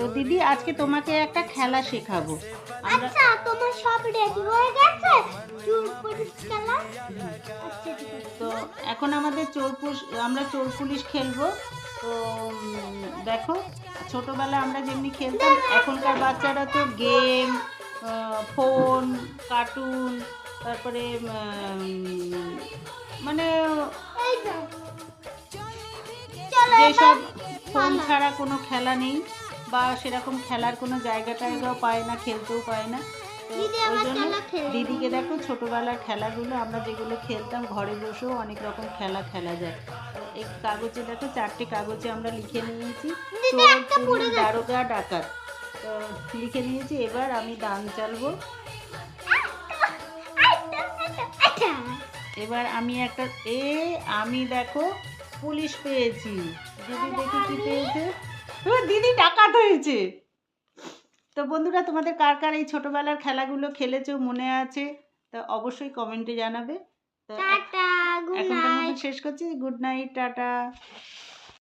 তো দিদি আজকে তোমাকে একটা খেলা শেখাবো আমরা। আচ্ছা তোমার সব রেডি হয়ে গেছে চোর পুলিশ খেলা? আচ্ছা ঠিক আছে। তো এখন আমাদের আমরা চোর পুলিশ খেলবো। তো দেখো, ছোটবেলা আমরা যেমনি খেলতাম, এখনকার বাচ্চারা তো গেম, ফোন, কার্টুন, তারপরে মানে এই যাও চলো যেসব ফোন খেলা। ছাড়া কোনো খেলা নেই বা সেরকম খেলার কোনো জায়গা টায়গাও পায় না, খেলতেও পায় না। তো দিদি ওই আমার জন্য খেলা খেলে দিদিকে দেখো, ছোটোবেলার খেলাগুলো আমরা যেগুলো খেলতাম, ঘরে বসেও অনেক রকম খেলা খেলা যায়। তো এই কাগজে দেখো, 4টে কাগজে আমরা লিখে নিয়েছি দিদি চোর, একটা পড়ে পুলিশ, গেছে। দারোগা, ডাকাত। তো লিখে নিয়েছি, এবার আমি দান চালবো। আচ্ছা এবার আমি আমি দেখো পুলিশ পেয়েছি। দিদি দেখি কি পেয়েছে। দিদি ডাকাত হয়েছে। তো বন্ধুরা, তোমাদের কার কার এই ছোটবেলার খেলাগুলো খেলেছো, মনে আছে? তো অবশ্যই কমেন্টে জানাবে। তো টাটা গুড এখনকার মতো নাইট। শেষ করছি। Good night, tata.